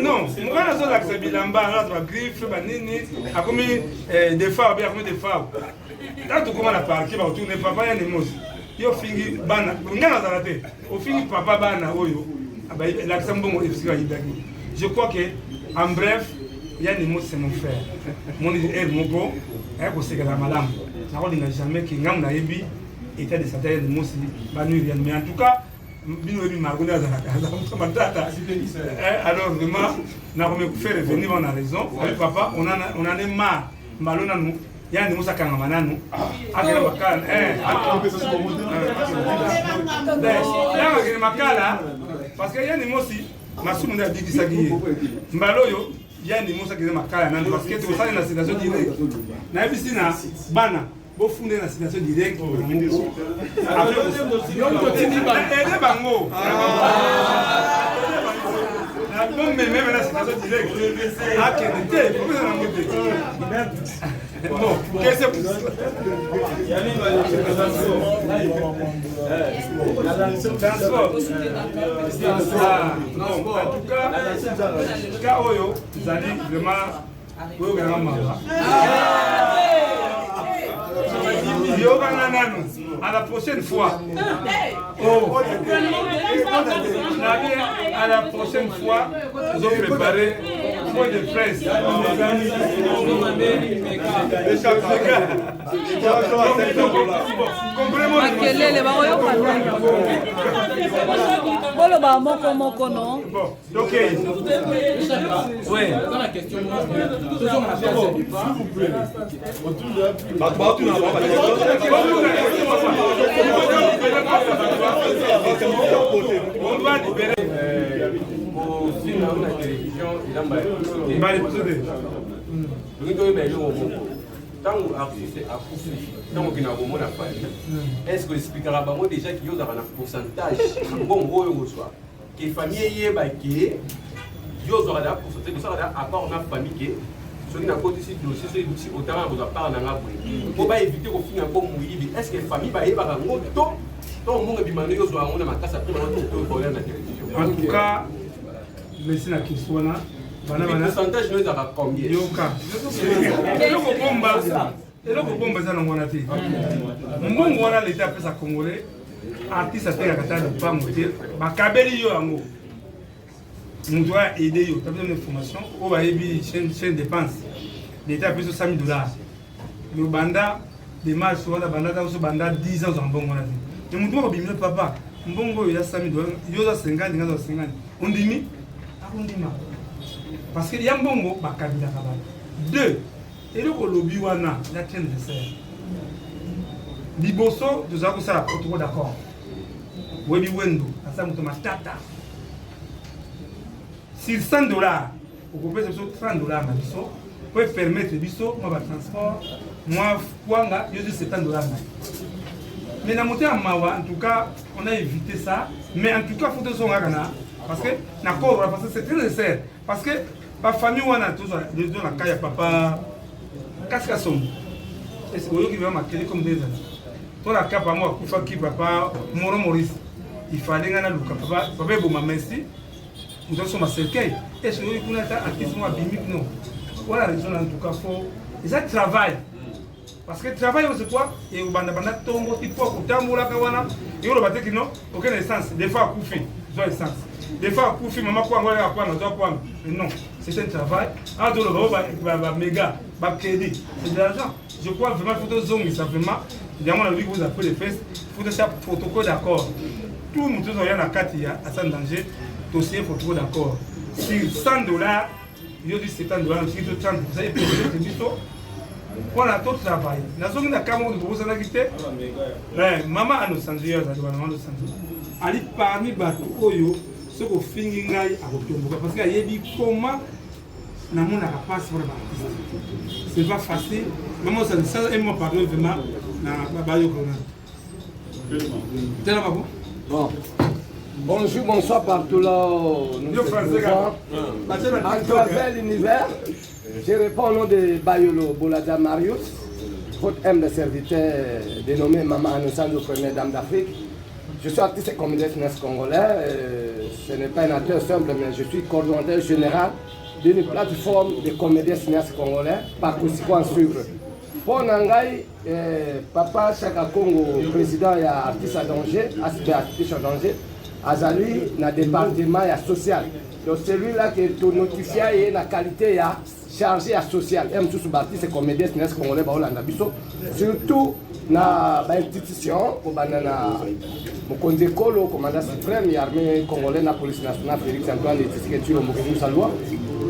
Non, moi je suis accepté bilamba, la griffe, banini, a commis des fois, bien comme des fois. Quand tu commences à parler, tu vas tourner papa et les mots. Yo fingi bana, ngana zalate. Au fini papa bana oyo. L'accent bon je crois que en bref, Yann Nimo c'est mon frère. Mon frère Moko, elle c'est que la madame. Ça on n'a jamais qui ngam na yebi était de satellite de Mosi, Banu Yann. Mais en tout cas, Bino Ebi Margouna Zalaka. Alors vraiment, n'a pas fait revenir, on a raison. Avec papa, on en est marre. Malona nous. Yann Nimo Sakanga Manano. Akela Makala. Makala. Parce que Yann Nimo aussi, Massoum n'a dit que ça guille. Mbaloyo. Yann Nimo Sakanga Makala. Parce que tu as une situation directe. Na piscina, Bana. Vous fondez la situation directe. Même la situation directe. Bon, qu'est-ce que c'est? À la prochaine fois. À la prochaine fois, nous allons préparer un point de presse. On va libérer. Est-ce que expliquera déjà qu'il y a un pourcentage que les familles aura un pourcentage de ça à part une famille qui ceux qui n'ont pas ici dossier ceux autant vous parler pour éviter qu'on finisse un peu mouillé. Est-ce que les familles va y avoir un autre temps monde bimane yo zo on a ma casse après on la télévision. En tout cas, merci la question là. Le pourcentage nous a combien? Yoka. Et là, on va dans mon avis. Mon voilà l'état après ça congolais. Artiste a fait la cata de pas monter. Ma cabelli yo ango. On doit aider yo. T'as besoin d'informations. On va aider chaîne dépense. L'état plus de $100,000. Le banda des matchs sur la banda dans ce banda 10 ans en bon mon avis. Et mon doigt bimile papa. Mbongo il y a $100,000. Yo a 50, il y a 50. On dit mi. On dit ma. Parce qu'il y a un bon mot, deux, et le lobby wana, la chaîne de serre. Liboso, nous avons ça, autour d'accord. Webi Wendo, à ça, nous avons tata. Si $100, vous pouvez faire $30, vous pouvez permettre le biso, moi, le transport, moi, Kwanga, je dis $70. Mais dans mon terme, en tout cas, on a évité ça. Mais en tout cas, il faut que ce soit parce que c'est très nécessaire. Parce que la famille, on a tous les deux dans la papa. Qu'est-ce qu'ils sont? Est-ce que vous avez marqué comme des années? Toi, la capa, moi, Koufaki, papa, Moro Maurice. Il fallait que nous papa, papa, vous m'amenez. Nous sommes à cercueil. Est-ce que vous avez un artiste ou un bimique? Non. Voilà la raison, en tout cas, faut. Et ça travaille. Parce que le travail, c'est quoi? Et vous avez un tombeau, il faut que vous ayez un kawana. Et vous avez dit non, aucun essence. Des fois, vous faites essence. Des fois, vous faites maman, quoi, mais non, c'est un travail. Ah, donc, le méga, crédit, c'est de l'argent. Je crois vraiment qu'il faut que vous ça vraiment. Évidemment, la vie que vous appelez les fesses, il faut que ça protocole d'accord. Tout le monde qui est en Katia, à sans danger, dossier protocole d'accord. Si $100, il y a $70, si tu 30%, et puis c'est du tout. Voilà, tout travail. La zone de la Cameroun, vous avez quitté. Maman a nos sangliers, elle est parmi les bateaux. Ce qu'on finit parce qu'il y a des comment na mon passe pour l'artiste. C'est pas facile. Maman ça et moi parler vraiment na bayo corona. Bon. Bonjour, bonsoir partout là. À travers l'univers, je réponds au nom de Bayolo Bolada Marius. votre humble serviteur dénommé Maman Anousandou, première dame d'Afrique. Je suis artiste et comédien finance congolais. Ce n'est pas un acteur simple, mais je suis coordonnateur général d'une plateforme de comédiens cinéastes congolais, par Koussiko en suivre. Pour Nangai, Papa Chaka Congo, président et artiste à danger, artiste à danger, Azali, dans le département social. Donc celui-là qui est notifié la qualité chargé à social. Et tous les artistes et comédiens cinéastes congolais, surtout dans l'institution, le commandant suprême, l'armée congolaise, la police nationale, Félix Antoine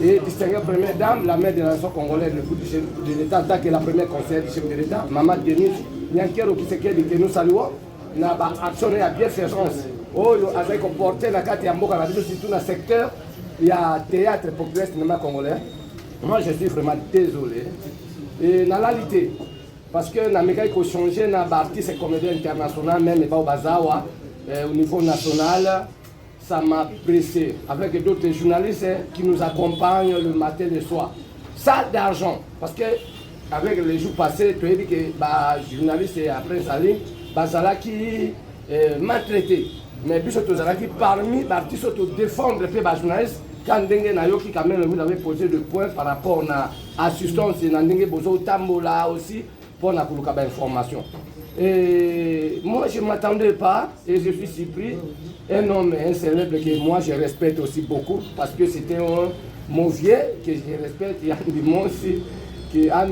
et distinguée première dame, la mère de la nation congolaise, le coup du chef de l'État, tant que la première conseillère du chef de l'État, Maman Denise Nyankero, qui s'est que nous saluons, n'a pas actionné à bienfaisance. Avec comporté la carte Yamboka, surtout dans le secteur, il y a théâtre populaire cinéma congolais. Moi, je suis vraiment désolé. Et dans la réalité, parce que dans les faut changer dans l'artiste et comédien international, même au Bazawa, au niveau national, ça m'a pressé. Avec d'autres journalistes qui nous accompagnent le matin et le soir. Ça d'argent, parce que avec les jours passés, tu as dit que les journalistes et après ça ligne, qui maltraité. Mais puis surtout, parmi les artistes qui défendent les journalistes, quand Nayoki quand même vous avez posé des points par rapport à l'assistance, Tambola aussi, pour la information. Et moi, je ne m'attendais pas, et je suis surpris. Un homme, un célèbre que moi je respecte aussi beaucoup, parce que c'était un mauvais que je respecte, il y a des mots aussi, qui a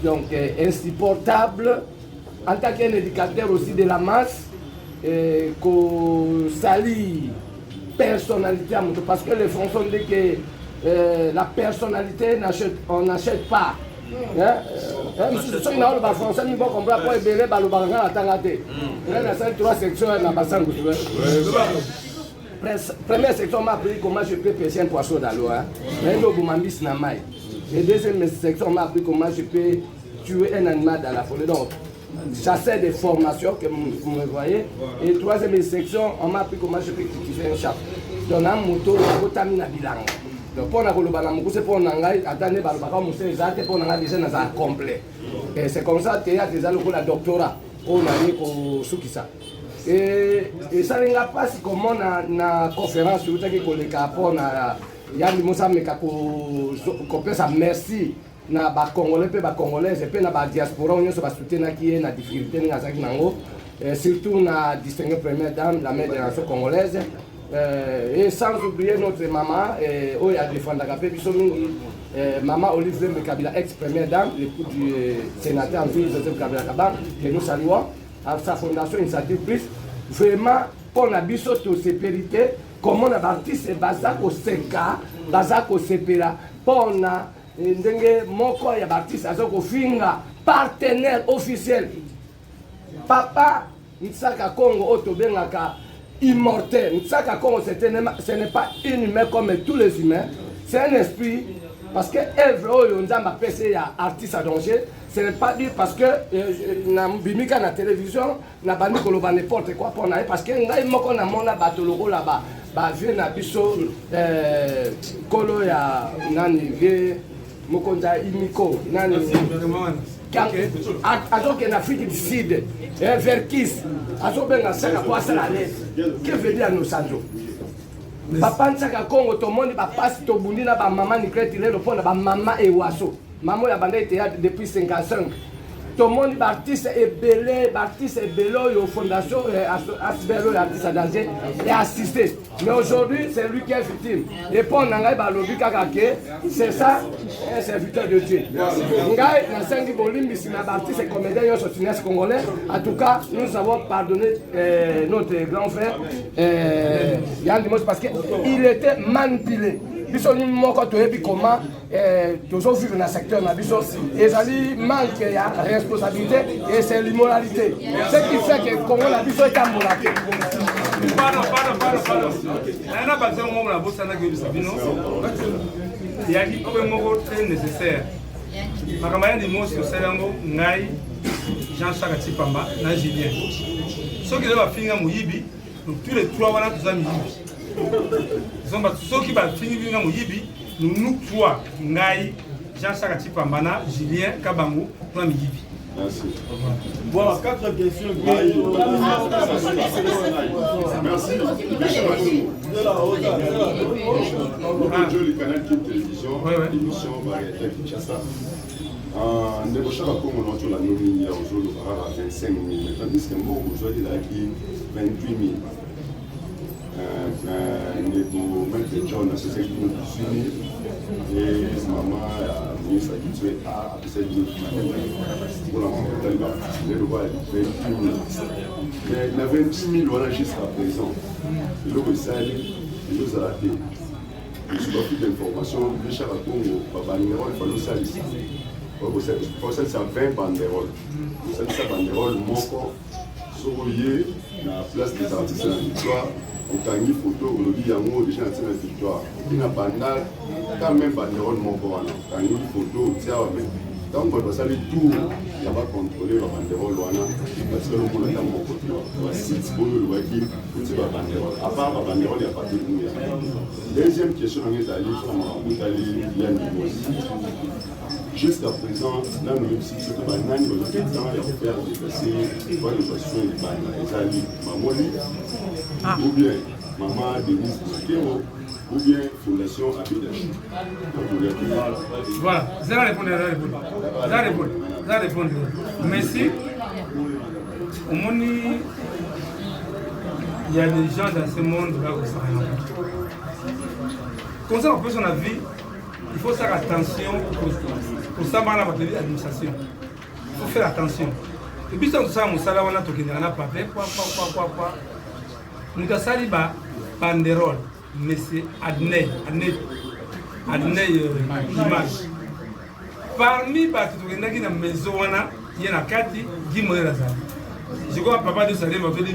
donc insupportable, en tant qu'un éducateur aussi de la masse, qu'on salit personnalité, parce que les Français disent que la personnalité, on n'achète pas. Première section m'a appris comment je peux pêcher un poisson dans l'eau. Et deuxième section m'a appris comment je peux tuer un animal dans la forêt. Donc, j'essaie des formations que vous me voyez. Et troisième section, on m'a appris comment je peux cultiver un chat. Donc, un moto, un bilan. Donc, pour c'est pour complet. Et c'est comme ça que y a déjà le doctorat au Sukisa. Et ça n'a pas si comment na conférence sur le pour Yann Moussa merci na ba congolais pe ba congolais pe na ba diaspora on se ba soutenir qui est na difficulté na zaki nango surtout na distinguée première dame la mère de la nation congolaise. Et sans oublier notre maman, où il y a des fonds d'agapé, maman Olivier Mekabila, ex-première dame, l'époux du sénateur en ville Joseph Kabila Kaban, que nous saluons, à sa fondation Initiative Plus, vraiment pour la bisote aux sécurités, comment on a bâti ces basacs au Seka, basacs au Sepera, pour on a moko ya bâti ça au Finga, partenaire officiel. Papa, Nsaka Congo, Otobengaka, immortel. Ce n'est pas un humain comme tous les humains, c'est un esprit. Parce que œuvre artiste à danger, ce n'est pas dit parce que dans la télévision, na bandi koloba n'importe quoi pour naï parce que ngai moko na mona batologo là-bas, ba vie na biso kolo ya nani vie mokonza imiko nani donc en Afrique du Sud, vers Kiss, que veut dire nos sanjo? Papa Nsaka Congo, tout le monde passe to bundi na ba maman ni crête le pont na ba maman et waso. Maman ya bandé théâtre depuis 55. Tout le monde artiste et belé, artiste et bello et fondation Asbelo artiste à danger et assisté. Mais aujourd'hui, c'est lui qui est victime. Et pour Nangai Balobi Kakake, c'est ça, un serviteur de Dieu. Ngai, dans 5 volumes, c'est un artiste et comédien congolais. En tout cas, nous avons pardonné notre grand frère Yann Dimos parce qu'il était manipulé. Biso ni moko toyebi comment toujours vivre dans le secteur na biso ezali manque ya responsabilité et c'est l'immoralité. Ce qui fait que Congo la biso est ambolate. Pardon. On a pas besoin de la bossa na que Sabino. Il y a qui comme moko très nécessaire. Makamaya di mo sur Selango ngai Jean-Charles Tipamba na Julien. Ceux qui doivent finir Mouyibi, tous les trois voilà tous amis. Ceux qui vont finir Mouyibi, nous trois, Ngai, Jean-Charles Tipambana, Julien Kabango, pour Migibi. Merci. Voilà, 4 questions. Merci. Bonjour, le canal de télévision, l'émission Variété Kinshasa. Ndeko Chaka Kongo na otola nomi ya ozolo à 25 000, tandis que moi aujourd'hui là qui 28 000. Ndeko Maître John a fait 5 000 et maman a mis sa culture à 7 000 pour la montagne participer le voile 28 000. Mais il y a 26 000 voilà jusqu'à présent. Le Rissali, il nous a raté. Je suis pas plus d'informations. Le Chaka Kongo, papa numéro, il faut le salir. Pour ça, c'est 20 banderoles. Ça, c'est banderole, mon corps, sourier, la place des artistes de la victoire, au Tangi photo, au lobby Yango, déjà dans la victoire. Il y a bandal, quand même banderole, mon corps, Tangi photo, tiens, mais donc on doit saluer tout, il n'y a pas contrôler la banderole, parce que le monde est à mon côté. Si tu veux le voir, tu sais la banderole. À part la banderole, il n'y a pas de nous. Deuxième question, on est allé sur Yann jusqu'à présent, là, nous avons dit que nous avons fait faire dépasser les situations les alliés. Maman, ou bien Maman Denise Bouquet, ou bien Fondation Abidachi. Voilà, ça va répondre. Merci. Au monde, il y a des gens dans ce monde-là qui sont rien. Comme ça, on peut son avis. Il faut faire attention pour ça, dans l'administration. Il faut faire attention. Et puis, ça, on a un papier, quoi. Nous avons dit banderole, mais c'est Adnei l'image. Parmi les gens qui ont la maison, il y a Kati, Guy Morel. Je crois que papa de Salé va te dire,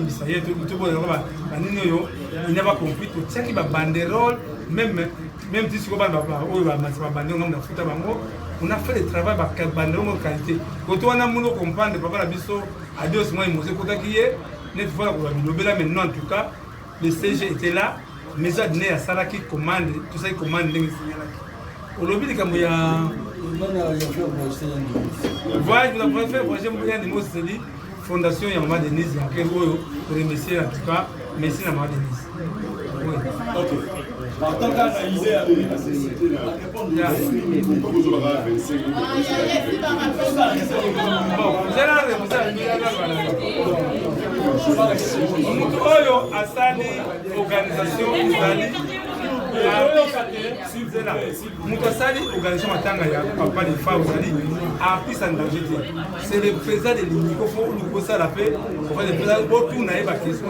il n'a pas compris tout ça qui va banderole, même si tu vas on a fait le travail de banderole de qualité. Quand on a voulu comprendre, papa Bisso a dit aussi, moi, il m'a dit que maintenant, en tout cas, le CG était là, mais il y a Sarah qui commande, tout ça, il commande. Aujourd'hui, il y a Fondation Yama Denise, pour remercier en tout cas, merci à Yama Denise. Oui. Ok. En tant qu'analysé, organisation matanga ya papa de femmes artiste en danger. C'est le président de l'Unico pour nous ça la paix. On va le président pour tout naïf à question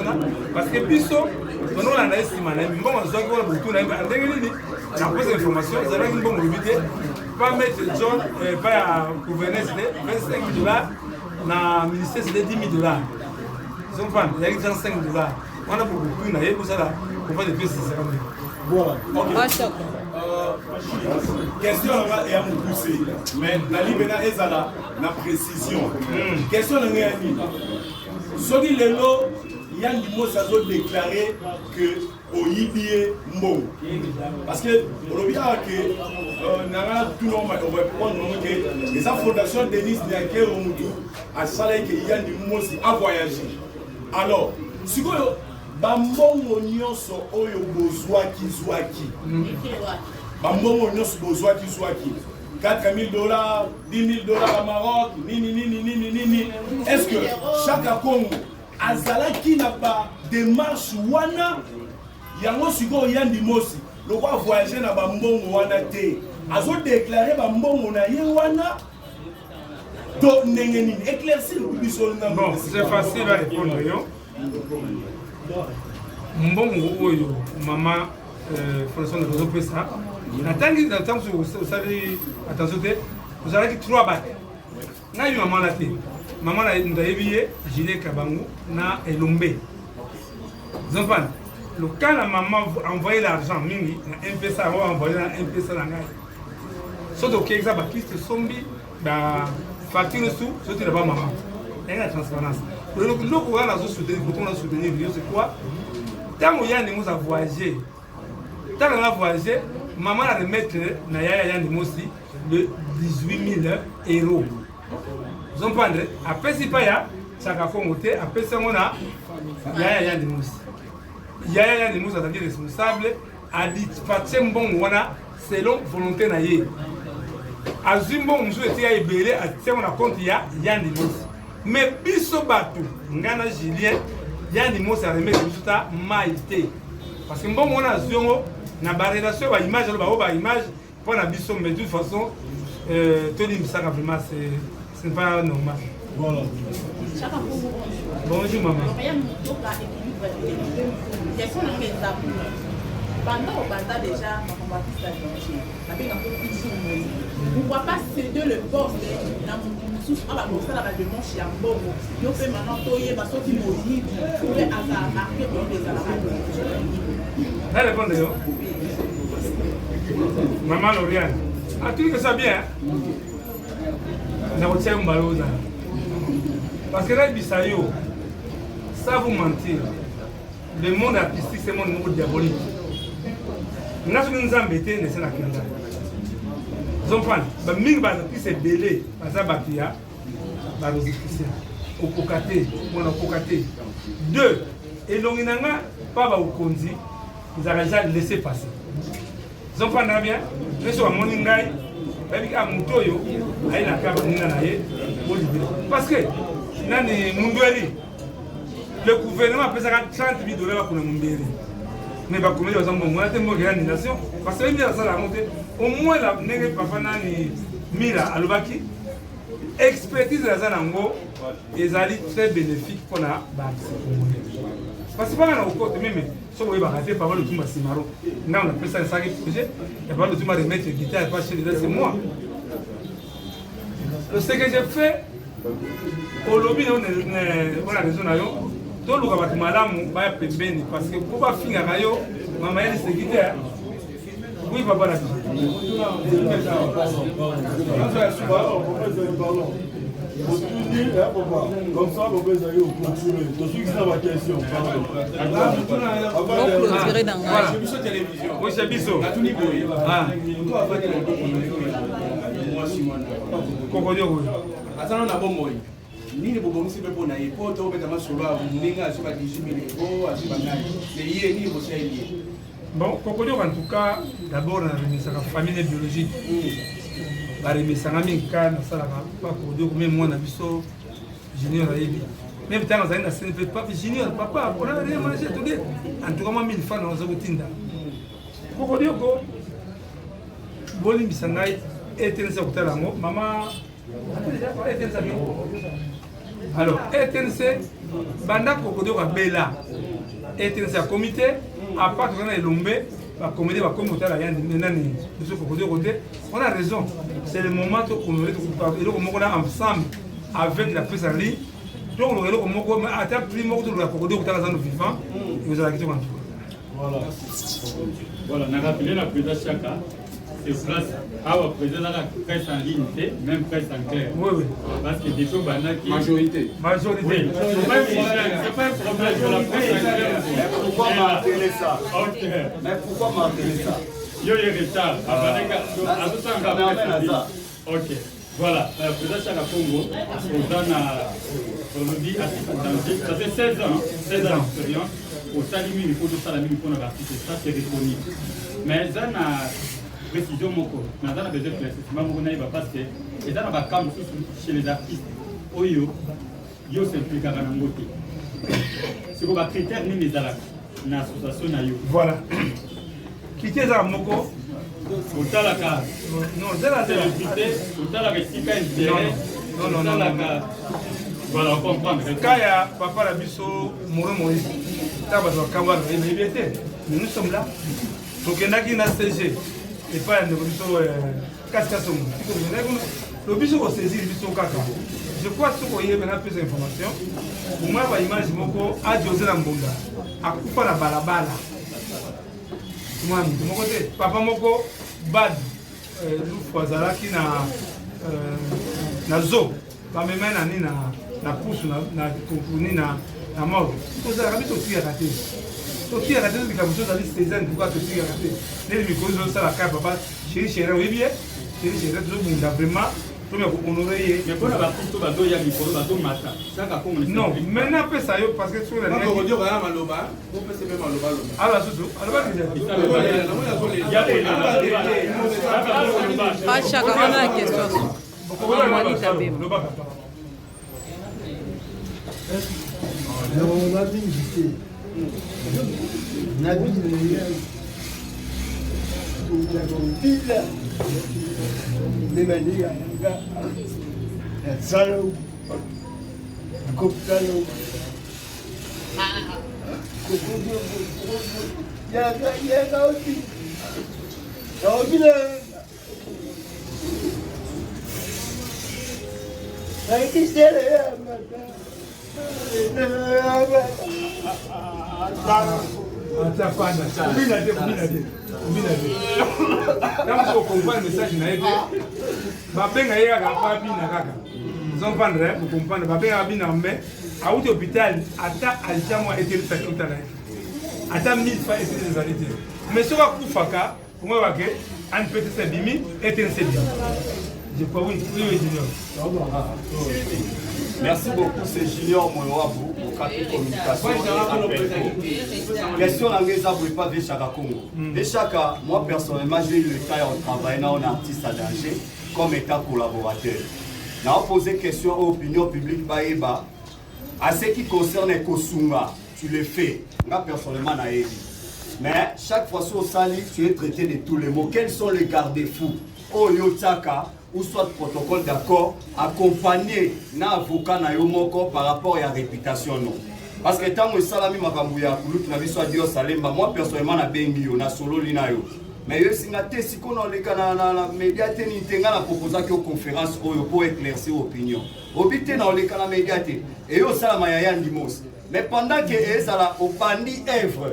parce que biso on a estimé mais bon on doit voir tout naïf en dernier la pose information ça va une bonne mobilité pas mettre John pas gouverner c'est $25 na ministère c'est $10 000. Ils ont pas il y a $5. On a beaucoup plus naïf pour ça là on va le faire c'est ça. Voilà. Question est à me pousser, mais la libéra est à la précision. Question est à ce qui est là, Yann Dimo ça a déclaré que au Yibie Mbo. Parce que on a que Nara tout le monde va prendre que les fondations Denis Niaké Omutu a salé que Yann Dimo a voyagé. Alors, si vous bambongo nyonso oyo bozwaki zwaki bambongo nyonso bozwaki zwaki $4 000 $10 000 à Maroc nini est-ce que chaque Congo azalaki na ba démarche wana yango siko Yandi Mosi le roi voyager na bambongo wana te azo déclarer bambongo na ye wana to ndenge nini éclaircir biso na bon c'est facile à répondre yo mbongo oyo mama fondation de réseau pesa natangi na tango usali attention te uzalaki 3 bacs na yo mama la te mama na ndayebiye Julien Kabango na Elombe zompan le quand la maman envoyer l'argent mingi na MPSA va envoyer na MPSA na ngai soto keza ba kiste sombi ba facture sous soto ba maman et la transparence le loco on a soutenir pour on a soutenir c'est quoi tant que Yann nous a voyagé tant qu'on a voyagé maman a remettre na yaya Yann Mosi de 18 000 euros. Vous comprenez? Après, si pas ya, ça va monter. Après, ça, on a Yaya Ndimoussa. Yaya Ndimoussa, c'est-à-dire responsable, a dit que bon, voilà, selon volonté naïe. Azimbo, nous étions ébélés, à tiens, on a compte Yaya Ndimoussa. Mais biso batu, ngana Julien, Yaya Ndimoussa remet le résultat maïté. Parce que bon, on a ziongo, na relation, ba image, ba image, pour la biso, mais de toute façon, Tony Moussaka, vraiment, c'est pas normal. Voilà. Bonjour maman. Pendant déjà, pourquoi pas céder le poste dans mon sous à la bourse à la demande chez Ambo. Nous faisons maintenant toyer ma sortie maudite pour les hasards marqués pour les hasards. Elle répond d'ailleurs. Maman Lauriane. Ah, tu dis que ça bien? Ça retient un ballon. Parce que là, Bissayo, ça vous mentir. Le monde artistique, c'est un monde diabolique. Nous avons nous embêtés, nous sommes là. Vous comprenez? Les artistes sont belés, les artistes au Pokaté, on a Pokaté. Deux, et donc il n'y a pas de Kondi, ils ont déjà laissé passer. Vous comprenez bien? Nous sommes à Moningaï, avec un moutoyo, avec la carte de parce que, le gouvernement a payé 30 000 $ pour le Mundéri. Mais pas comme les gens ont une nation. Parce que ça a monté. Au moins, la papa nani Mira Alubaki, expertise de la Zanango, est très bénéfique pour la base. Parce que pas dans le côté même, si vous voulez rater, pas le Touma Simaro. Là, on appelle ça un sacré projet. Il n'y a pas le Touma de mettre guitare et pas chez les deux, c'est moi. Ce que j'ai fait, au lobby, on a raison à yo. Tout le monde va être bien parce que pour pas finir à yo, maman elle se quitte. Oui, papa là. Comme ça, vous pouvez aller au continuer. Je suis dans ma question. Oui, c'est Bisso. Nini bobomisi pe pona ye po to beta masolo a muninga asiba 18 000 € asiba ngai mais yé ni bossa yé. Bon, Kokodio en tout cas d'abord on a remis sa famille biologique. La remis sa ngami kana sala pas Kokodio comme moi na biso junior ayebi. Même tant ça na scène fait pas junior papa on a rien mangé tout de en tout cas moi 1000 francs on a tinda. Kokodio ko boli bisangai etense kutala ngo mama alors, ETNC, Banda Kokodio Bela, ETNC a comité, à part que l'Ombe, la comité va commenter la yann de Kokodio côté. On a raison, c'est le moment où on est ensemble avec la presse en ligne. Donc, on a atteint plus mort de la Kokodio côté dans nos vivants, et vous allez quitter en tout. Voilà. Voilà, on a rappelé la présidence Chaka. C'est place à la présidence de la presse en ligne, même presse en clair. Oui, oui. Parce que des choses banales qui. Majorité. Majorité. Oui. C'est pas un problème pour la presse en clair. Mais pourquoi marteler ça? Ok. Mais pourquoi marteler ça? Il y a eu retard. À tout ça, ok. Voilà. La présidence Chaka Congo, on nous dit ça fait 16 ans d'expérience. Au Salimi, il faut tout ça, ça c'est reconnu. Mais ça n'a précision moko, mais ça n'a besoin de précision parce que et dans la camp chez les artistes, oyo, yo s'implique à Ganangote. C'est quoi critère ni les alak, na association na yo. Voilà. Qui est ça moko? Au talaka. Non, c'est la célébrité, au talaka sika intérêt. Non. Voilà, on comprend. Kaya, papa la biso, Moïse. Mais nous sommes là. Donc il y a qui n'a CG. Et pas un biso Kaskasom. Le biso va saisir le biso Kaka. Je crois que vous avez plus d'informations. Pour moi, l'image moko a José Lambonga. A coupa la balabala. Moi, de mon côté, papa moko bad. L'oufouazala qui na zo. Pas même na pousse na concluni na mort. Vous avez raté aussi raté. Aussi raté que la chose a dit Cézanne pourquoi aussi raté. Les micros ça la carte papa chéri oui bien. chéri tozobunda vraiment tomi akohonoré ye mais mpona bakristo bazoya likolo bazomata saka kongo non maintenant apesa yo parce que soki naokodiokaa maloba opesa mpe maloba aloba susu aloba Chaka wana la question. comprendre message na ete babenga ye kaka mpo abina kaka comprendre vous comprendre babenga abina me auti hôpital ata alita mwa etelisaki uta na ye ata 1000 fois etelizali te mais soki akufaka omoyebake ani peut-être ebimi etelisi ebimi je crois oui junior. Merci beaucoup, c'est Junior Moyoabou, au quartier communication. Question langaise, vous ne pas de Chaka Congo. De Chaka, moi personnellement, j'ai eu le cas de travailler dans un artiste à danger comme état collaborateur. J'ai posé question aux opinions publiques Baïba. À ce qui concerne Kosunga, tu le fais. Moi personnellement, naïvi. Mais chaque fois sur Sali, tu es traité de tous les mots. Quels sont les garde-fous? Oh Yotaka, ou soit protocole d'accord, accompagné d'un avocat par rapport à la réputation. Non. Parce que tant que salami makambouya, moi personnellement, je solo linayo. Mais si on a les médias, on a proposé une conférence pour éclaircir l'opinion. On a les médias et on a mais pendant que les bandit œuvre,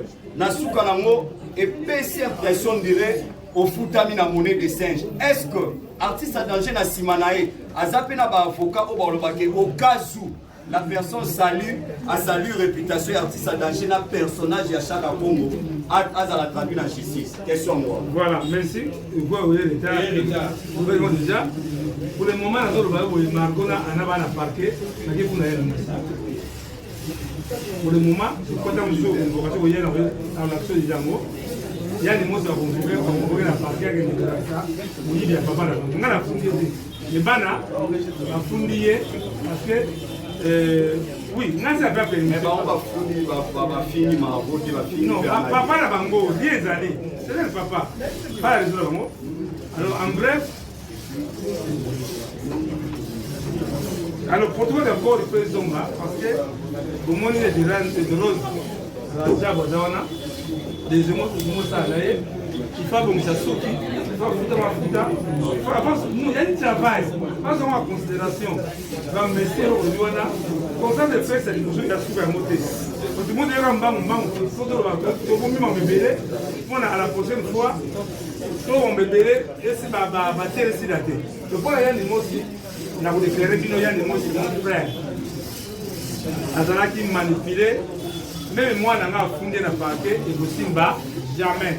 et pèse impression dirait au foutami na monnaie de singe. Est-ce que artiste à danger na simanae azape na ba avocat au cas où la personne salue a salué réputation artiste à danger na personnage à chaque Congo a la traduit na justice. Question moi. Voilà, merci. Vous voyez l'état déjà pour le moment nous avons Margona anaba na parquet na qui kuna yena. Pour le moment, quand on joue convocation hier dans l'action de Django, il y a des mots à convoquer la partie avec les gars. Oui, bien papa là. On a la fondée. Les bana a fondé parce que oui, on a ça pas permis. Mais on va finir ma route, va finir. Non, papa là bango, 10 années. C'est le papa. Pas la raison bango. Alors en bref, alors protocole d'abord le président parce que au moins il est de rose la diabo zawana des émotions ça là il faut bon ça sauter il faut foutre ma futa il faut avance nous il y a du travail pas en considération va mettre au Joana comme ça de faire cette chose qui a super monté tout le monde est en bas faut de la tout bon même bébé on a à la prochaine fois tout on bébé et c'est ba tirer si daté le point il y a des mots aussi na vous déclarer qu'il y a des mots c'est mon frère azalaki manipulé même moi n'a pas fondé na parquet et aussi bas jamais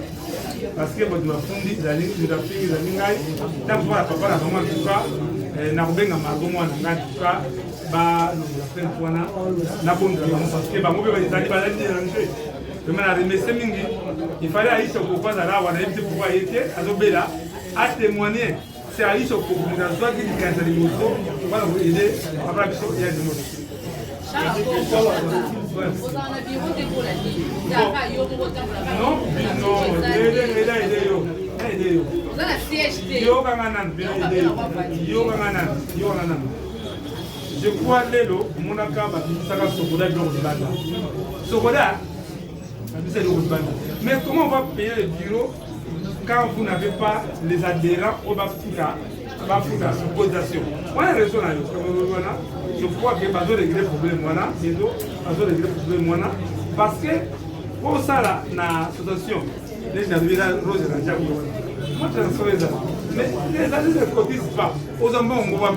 parce que votre fondé d'aller de la fille de l'ingai tant pour la papa la maman en tout cas na kubenga mago moi na en tout cas ba nous la fin pour na bon parce que ba mo be ba dali déranger mais na remercier mingi il fallait Aïcha pour pas là on a dit pourquoi il était azobela a témoigner c'est Aïcha pour nous avoir dit qu'il y a des mots voilà vous aider après il y a des mots. Non, je crois que mais comment on va payer le bureau quand vous n'avez pas les adhérents au Bafuta, supposition. Moi, la raison, je crois que pas de régler le problème, parce que pour ça, l'association, les gens rose et la moi, je ne sais pas. Mais les adhérents ne cotisent pas. Aux enfants, on va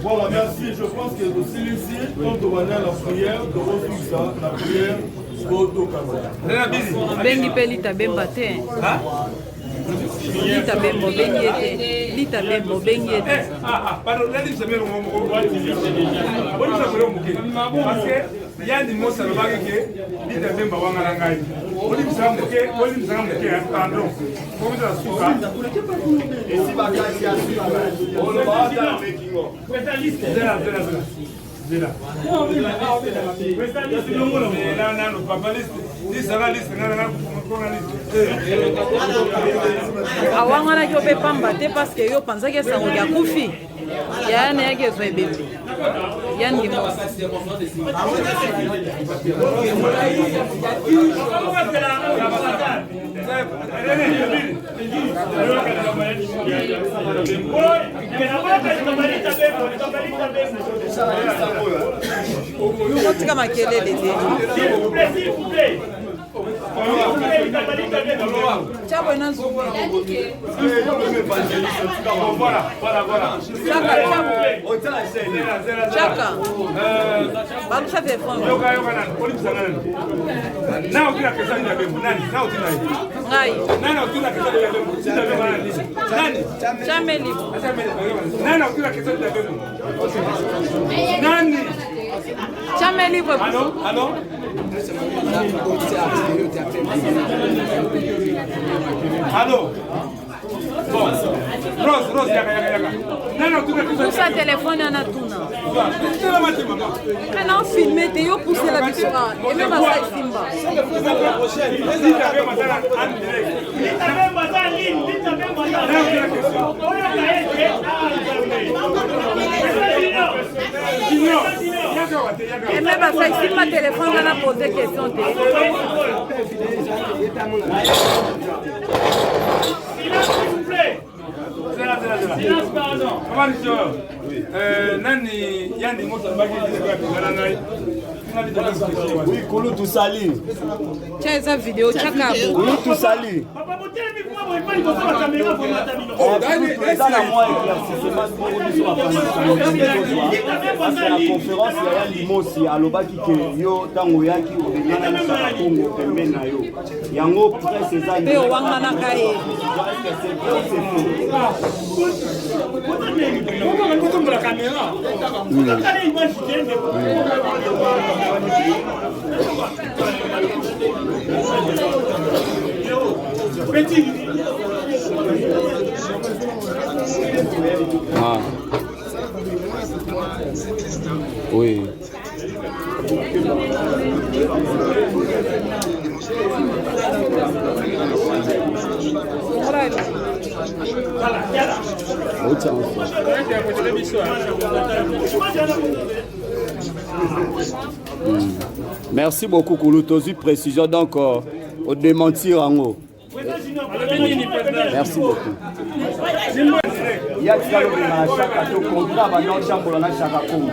voilà, merci. Je pense que aussi ici, quand on va aller à la prière, la prière, Bengi pe lita bemba te. Lita bembo bengi ete. Lita bembo bengi ete. Pardon, là dit c'est parce que il y a des mots ça va que lita bemba wanga ngai. Oli msamke pardon. Comme ça suka. Et si bagage ya on va dans making of. Zela. Non, papa liste. Awanga na jobe pamba te parce que yo panza ke sango ya kufi. Ya na yake zo bebe. Yani ndi mo. Otika makelele te. Chabo ina nzungu. Voilà. Chaka. Balusha telefone. Now kila kesa ni abembo. Nani? Now tina hivi. Ngai. Nani kila kesa ni abembo? Nani? Chameli. Nani kila kesa ni abembo? Nani? Chameli kwa. Allô? Allô? Bon. Rose, yaka. Nani kila kesa? Poussa téléphone na tuna. Kana filmer te yo pousser la bisura. Et même à ça simba. Et même à ça simba téléphone na poser question te. S'il vous plaît. Silence, pardon. Nani yandi moto baki kwa ngai. Oui, Koulou Toussali. Tiens esa vidéo chaka. Koulou Toussali. Papa Botelemi kwa moi pas liboso la caméra pour la tamino. Dans la moi éclaircissement pour biso parce que la conférence ya Limosi alobaki ke yo tango yaki obengana na Congo pembeni na yo. Yango presse eza Pe wanga na kae. Pour la caméra. Regardez image Petit. Ah. Oui. Merci beaucoup Koulou Tozi précision donc au démentir en haut. Merci beaucoup. Il y a qui a le chaque contrat va dans chambre na chaque Congo.